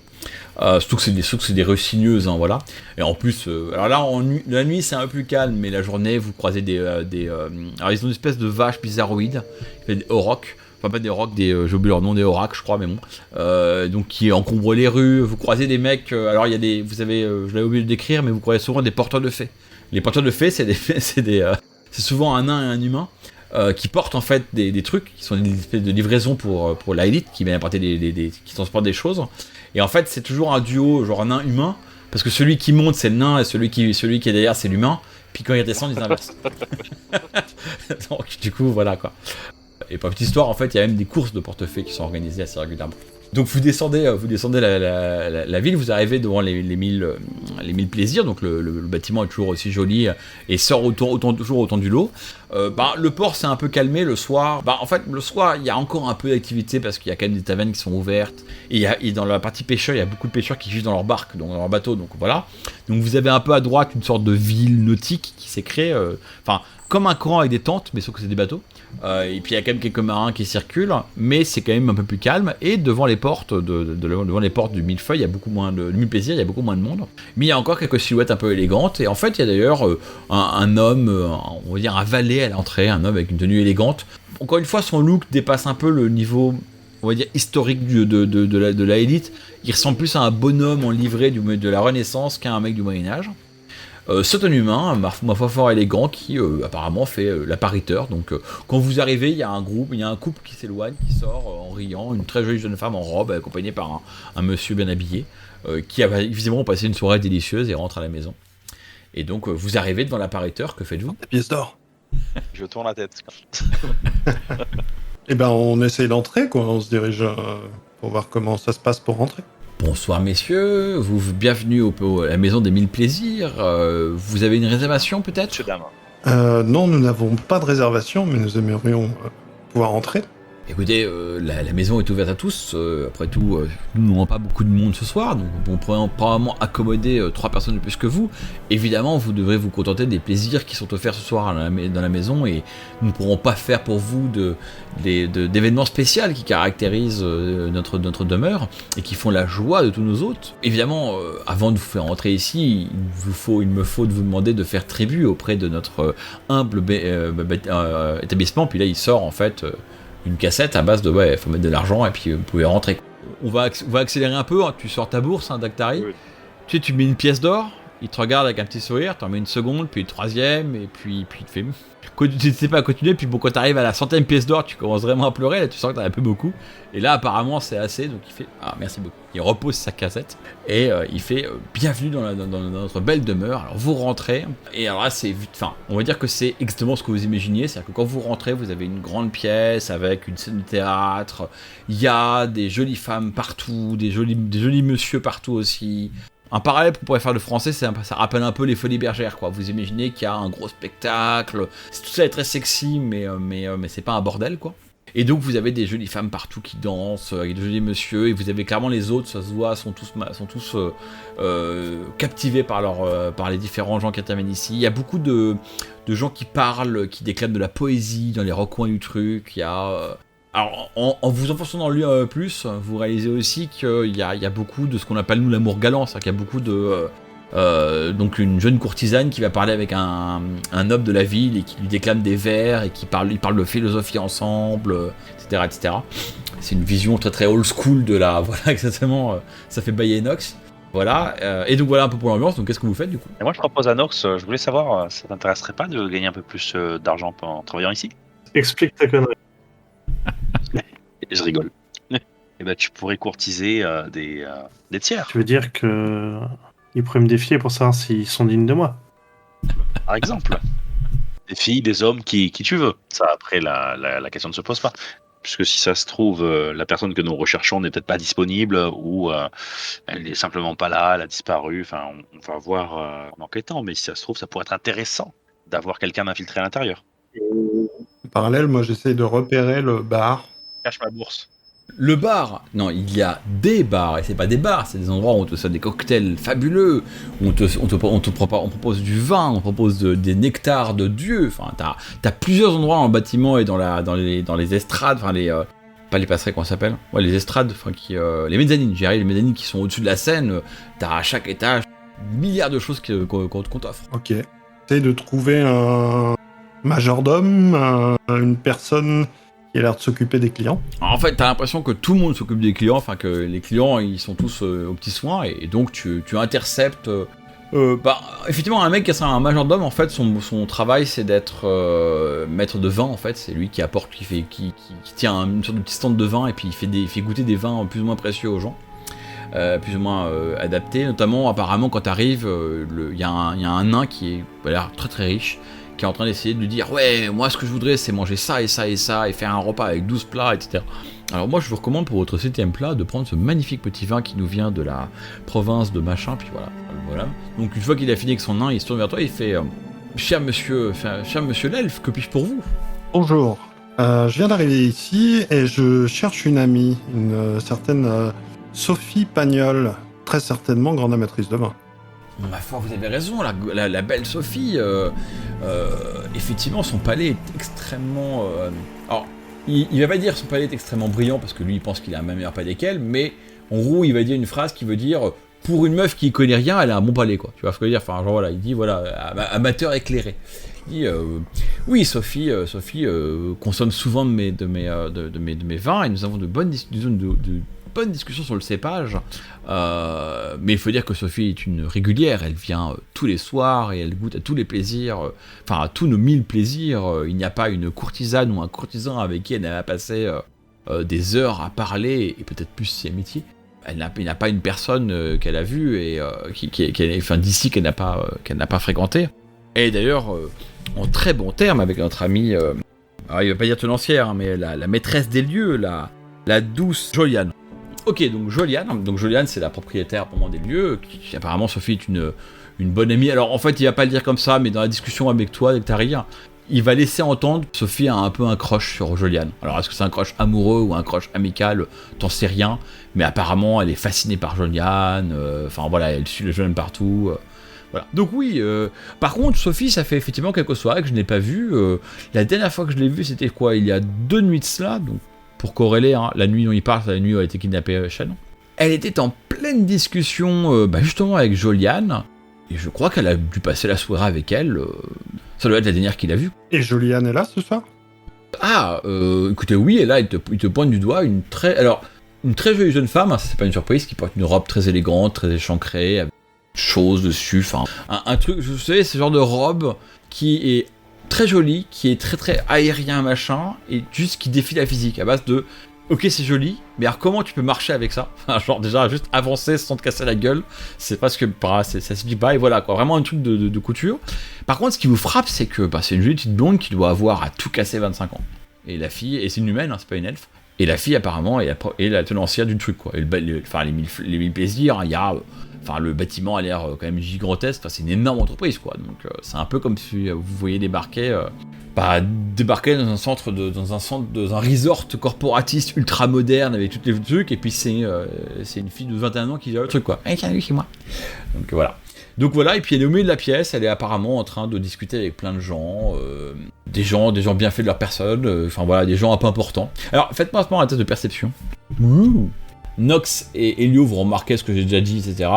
Surtout que c'est des rues sinueuses, hein, voilà. Et en plus, alors là, la nuit c'est un peu plus calme, mais la journée vous croisez alors ils ont une espèce de vache bizarroïde, des aurochs. Enfin pas des aurochs, j'ai oublié leur nom, des oracles je crois, mais bon. Donc qui encombrent les rues. Vous croisez des mecs. Alors il y a je l'avais oublié de décrire, mais vous croisez souvent des porteurs de fées. Les porteurs de fées, c'est souvent un nain et un humain. Qui portent en fait des trucs qui sont des espèces de livraisons pour la élite qui viennent apporter qui transportent des choses, et en fait c'est toujours un duo genre nain humain, parce que celui qui monte c'est le nain et celui qui est derrière c'est l'humain, puis quand ils descendent ils inversent. Donc du coup voilà quoi. Et pour la petite histoire, en fait, il y a même des courses de portefeuille qui sont organisées assez régulièrement. Donc vous descendez la ville, vous arrivez devant les 1000 plaisirs, donc le bâtiment est toujours aussi joli et sort toujours autant du lot. Le port s'est un peu calmé le soir. En fait, le soir, il y a encore un peu d'activité parce qu'il y a quand même des tavernes qui sont ouvertes. Et dans la partie pêcheur, il y a beaucoup de pêcheurs qui vivent dans leur barque, donc dans leur bateau, donc voilà. Donc vous avez un peu à droite une sorte de ville nautique qui s'est créée, comme un courant avec des tentes, mais sauf que c'est des bateaux. Et puis il y a quand même quelques marins qui circulent, mais c'est quand même un peu plus calme. Et devant les portes devant les portes du Millefeuille, il y a beaucoup moins du Mille-Plaisirs, il y a beaucoup moins de monde. Mais il y a encore quelques silhouettes un peu élégantes. Et en fait, il y a d'ailleurs un homme, on va dire un valet à l'entrée, un homme avec une tenue élégante. Encore une fois, son look dépasse un peu le niveau, on va dire, historique de la élite. Il ressemble plus à un bonhomme en livrée de la Renaissance qu'à un mec du Moyen-Âge. C'est un humain, ma foi fort élégant, qui apparemment fait l'appariteur. Donc quand vous arrivez, il y a un couple qui s'éloigne, qui sort en riant, une très jolie jeune femme en robe, accompagnée par un monsieur bien habillé, qui a visiblement passé une soirée délicieuse et rentre à la maison. Et donc vous arrivez devant l'appariteur, que faites-vous ? La pièce d'or. Je tourne la tête. Eh ben, on essaye d'entrer, quoi. On se dirige pour voir comment ça se passe pour rentrer. Bonsoir messieurs, bienvenue à la maison des 1000 plaisirs. Vous avez une réservation peut-être ? Monsieur, dame. Non, nous n'avons pas de réservation, mais nous aimerions pouvoir entrer. Écoutez, la maison est ouverte à tous. Après tout, nous n'avons pas beaucoup de monde ce soir, donc on pourrait probablement accommoder 3 personnes de plus que vous. Évidemment, vous devrez vous contenter des plaisirs qui sont offerts ce soir dans la maison, et nous ne pourrons pas faire pour vous d'événements spéciaux qui caractérisent notre demeure et qui font la joie de tous nos hôtes. Évidemment, avant de vous faire entrer ici, il me faut de vous demander de faire tribut auprès de notre humble établissement. Puis là, il sort en fait une cassette à base de il faut mettre de l'argent et puis vous pouvez rentrer. On va accélérer un peu, hein. Tu sors ta bourse, Dactari. Oui. Tu mets une pièce d'or, il te regarde avec un petit sourire, t'en mets une seconde, puis une troisième, et puis il te fait... Tu ne sais pas continuer, puis bon, quand tu arrives à la 100e pièce d'or, tu commences vraiment à pleurer, là tu sens que t'en as un peu beaucoup, et là apparemment c'est assez, donc il fait « Ah, merci beaucoup ». Il repose sa cassette, et il fait « Bienvenue dans notre belle demeure ». Alors vous rentrez, et alors là c'est vite, on va dire que c'est exactement ce que vous imaginiez, c'est-à-dire que quand vous rentrez, vous avez une grande pièce avec une scène de théâtre, il y a des jolies femmes partout, des jolis messieurs partout aussi. Un parallèle qu'on pourrait faire de français, ça rappelle un peu les Folies Bergères, quoi. Vous imaginez qu'il y a un gros spectacle, tout ça est très sexy, mais c'est pas un bordel, quoi. Et donc vous avez des jolies femmes partout qui dansent, avec de jolis messieurs, et vous avez clairement les autres, ça se voit, sont tous captivés par les différents gens qui interviennent ici. Il y a beaucoup de gens qui parlent, qui déclament de la poésie dans les recoins du truc. Il y a alors, en vous enfonçant dans le lieu plus, vous réalisez aussi qu'il y a beaucoup de ce qu'on appelle nous l'amour galant, c'est-à-dire qu'il y a beaucoup de... donc une jeune courtisane qui va parler avec un noble de la ville et qui lui déclame des vers et ils parlent de philosophie ensemble, etc., etc. C'est une vision très très old school de la... Voilà, exactement, ça fait bailler Nox. Voilà, et donc voilà un peu pour l'ambiance, donc qu'est-ce que vous faites du coup ? Et moi je propose à Nox, je voulais savoir, ça t'intéresserait pas de gagner un peu plus d'argent en travaillant ici ? Explique ta connerie. Je rigole. Et ben tu pourrais courtiser des tiers. Tu veux dire que ils pourraient me défier pour savoir s'ils sont dignes de moi ? Par exemple. Des filles, des hommes, qui tu veux. Ça après la question ne se pose pas. Puisque si ça se trouve, la personne que nous recherchons n'est peut-être pas disponible ou elle n'est simplement pas là, elle a disparu. Enfin, on va voir en enquêtant. Mais si ça se trouve, ça pourrait être intéressant d'avoir quelqu'un d'infiltré à l'intérieur. En parallèle, moi j'essaye de repérer le bar. Cache ma bourse. Le bar, non, il y a des bars, et c'est pas des bars, c'est des endroits où on te sert des cocktails fabuleux, où on propose du vin, on propose des nectars de Dieu. Enfin, t'as plusieurs endroits dans le bâtiment et dans les estrades, enfin pas les passerelles, comment ça s'appelle ? Ouais, les estrades, enfin les mezzanines, les mezzanines qui sont au-dessus de la scène. T'as à chaque étage milliards de choses qu'on t'offre. Ok. J'essaye de trouver un majordome, une personne qui a l'air de s'occuper des clients. Alors, en fait, t'as l'impression que tout le monde s'occupe des clients, enfin que les clients ils sont tous aux petits soins, et donc tu interceptes. Effectivement, un mec qui a un majordome, en fait, son travail c'est d'être maître de vin, en fait, c'est lui qui apporte, qui tient une sorte de petit stand de vin, et puis il fait goûter des vins plus ou moins précieux aux gens. Plus ou moins adaptés, notamment apparemment quand t'arrives, il y a un nain qui a l'air très très riche, qui est en train d'essayer de lui dire « Ouais, moi ce que je voudrais c'est manger ça et ça et ça, et faire un repas avec 12 plats, etc. » Alors moi je vous recommande pour votre 7ème plat de prendre ce magnifique petit vin qui nous vient de la province de machin, puis voilà. Donc une fois qu'il a fini avec son nain, il se tourne vers toi et il fait « cher monsieur l'elfe, que puis-je pour vous ?» Bonjour. Je viens d'arriver ici et je cherche une amie, une certaine Sophie Pagnol, très certainement grande amatrice de vin. Ma foi, vous avez raison, la belle Sophie, effectivement, son palais est extrêmement... alors, il va pas dire son palais est extrêmement brillant, parce que lui, il pense qu'il a un meilleur palais qu'elle, mais en gros, il va dire une phrase qui veut dire, pour une meuf qui connaît rien, elle a un bon palais, quoi. Tu vois ce que je veux dire? Enfin, genre, voilà, il dit, voilà, amateur éclairé. Il dit, oui, Sophie consomme souvent de mes vins, et nous avons de bonnes discussions sur le cépage, mais il faut dire que Sophie est une régulière, elle vient tous les soirs et elle goûte à tous les plaisirs, enfin à tous nos 1000 plaisirs. Il n'y a pas une courtisane ou un courtisan avec qui elle n'a pas passé des heures à parler, et peut-être plus si amitié. Il n'y a pas une personne qu'elle a vue et d'ici qu'elle n'a pas fréquenté. Et d'ailleurs, en très bon terme avec notre amie, alors il ne va pas dire tenancière, mais la maîtresse des lieux, la douce Joliane. Ok, donc Joliane, c'est la propriétaire pour moi des lieux, qui apparemment Sophie est une bonne amie. Alors en fait, il va pas le dire comme ça, mais dans la discussion avec toi, avec Tarir, il va laisser entendre que Sophie a un peu un crush sur Joliane. Alors est-ce que c'est un crush amoureux ou un crush amical, t'en sais rien, mais apparemment elle est fascinée par Joliane, voilà, elle suit le jeune partout. Voilà. Donc oui, par contre, Sophie, ça fait effectivement quelques soirées que je n'ai pas vue. La dernière fois que je l'ai vue, c'était quoi? Il y a 2 nuits de cela, donc pour corréler, hein, la nuit dont il parle, c'est la nuit où elle a été kidnappée Shannon. Elle était en pleine discussion justement avec Joliane, et je crois qu'elle a dû passer la soirée avec elle. Ça doit être la dernière qu'il a vue. Et Joliane est là ce soir? Ah, écoutez, oui, et là, il te pointe du doigt une très jolie jeune femme, hein, c'est pas une surprise, qui porte une robe très élégante, très échancrée, avec des choses dessus, enfin, un truc, je sais, ce genre de robe qui est très joli, qui est très très aérien machin, et juste qui défie la physique à base de ok c'est joli, mais alors comment tu peux marcher avec ça? Genre déjà juste avancer sans te casser la gueule, c'est parce que ça se dit pas, et voilà quoi, vraiment un truc de couture. Par contre ce qui vous frappe c'est que c'est une jolie petite blonde qui doit avoir à tout casser 25 ans. Et la fille, et c'est une humaine, hein, c'est pas une elfe, et la fille apparemment est la tenancière du truc quoi. Et les 1000 plaisirs, il y a... le bâtiment a l'air quand même gigantesque, c'est une énorme entreprise quoi, donc c'est un peu comme si vous voyez débarquer dans un centre, dans un resort corporatiste ultra moderne avec tous les trucs, et puis c'est une fille de 21 ans qui gère le truc quoi. Salut, chez moi. Donc voilà, et puis elle est au milieu de la pièce, elle est apparemment en train de discuter avec plein de gens, des gens bien faits de leur personne, des gens un peu importants. Alors faites-moi un test de perception. Ouh. Nox et Elio, vous remarquez ce que j'ai déjà dit, etc.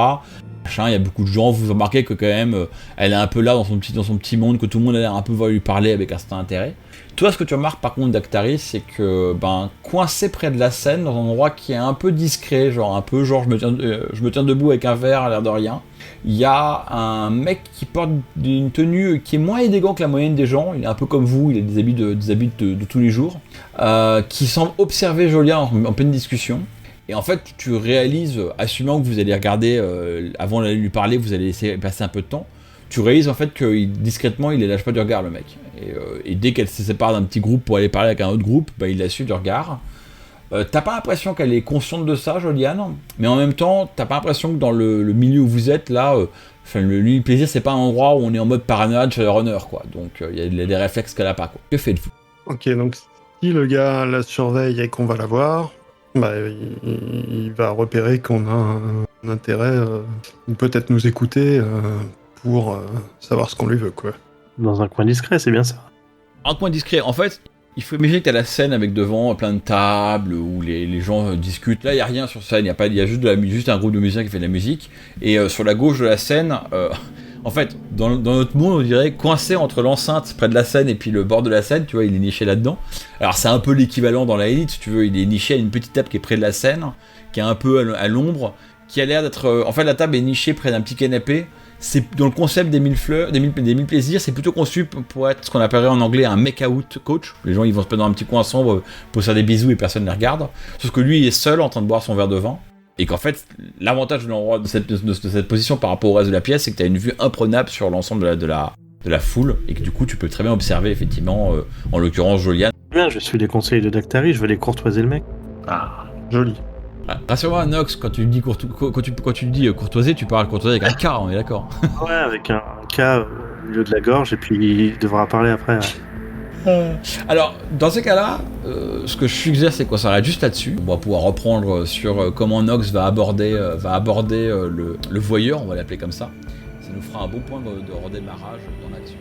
Il y a beaucoup de gens, vous remarquez que quand même, elle est un peu là dans son petit monde, que tout le monde a l'air un peu va lui parler avec un certain intérêt. Toi, ce que tu remarques par contre d'Actaris, c'est que, coincé près de la scène, dans un endroit qui est un peu discret, je me tiens debout avec un verre à l'air de rien, il y a un mec qui porte une tenue qui est moins élégante que la moyenne des gens, il est un peu comme vous, il a des habits de tous les jours, qui semble observer Joliane en pleine discussion. Et en fait, tu réalises, assumant que vous allez regarder, avant d'aller lui parler, vous allez laisser passer un peu de temps, tu réalises en fait que discrètement, il ne lâche pas du regard, le mec. Et dès qu'elle se sépare d'un petit groupe pour aller parler avec un autre groupe, il la suit du regard. T'as pas l'impression qu'elle est consciente de ça, Joliane, mais en même temps, t'as pas l'impression que dans le milieu où vous êtes, là, le plaisir, c'est pas un endroit où on est en mode paranoïa, Shadowrunner, quoi. Donc, il y a des réflexes qu'elle a pas, quoi. Que faites-vous? Ok, donc si le gars la surveille et qu'on va la voir... il va repérer qu'on a un intérêt, peut-être nous écouter pour savoir ce qu'on lui veut, quoi. Dans un coin discret, c'est bien ça. Un coin discret, en fait, il faut imaginer que t'as la scène avec devant plein de tables où les gens discutent. Là, il n'y a rien sur scène, il y a juste un groupe de musiciens qui fait de la musique. Et sur la gauche de la scène, en fait, dans notre monde, on dirait coincé entre l'enceinte près de la scène et puis le bord de la scène, tu vois, il est niché là-dedans. Alors c'est un peu l'équivalent dans la Élite, si tu veux, il est niché à une petite table qui est près de la scène, qui est un peu à l'ombre, qui a l'air d'être... en fait, la table est nichée près d'un petit canapé. C'est dans le concept des 1000 fleurs, des 1000 plaisirs, c'est plutôt conçu pour être ce qu'on appellerait en anglais un make-out coach. Les gens, ils vont se mettre dans un petit coin sombre pour se faire des bisous et personne ne les regarde. Sauf que lui, il est seul en train de boire son verre de vin. Et qu'en fait, l'avantage de l'endroit de cette position par rapport au reste de la pièce, c'est que tu as une vue imprenable sur l'ensemble de de la foule, et que du coup tu peux très bien observer effectivement, en l'occurrence Joliane. Bien, je suis les conseils de Dactari, je vais aller courtoiser le mec. Ah, joli. Rassure-moi, Nox, quand tu dis courtoisie, tu parles courtoisie avec un K, on est d'accord. Ouais, avec un K au milieu de la gorge, et puis il devra parler après. Ouais. Alors, dans ces cas-là, ce que je suggère, c'est qu'on s'arrête juste là-dessus. On va pouvoir reprendre sur comment Nox va aborder le voyeur, on va l'appeler comme ça. Ça nous fera un beau point de redémarrage dans l'action.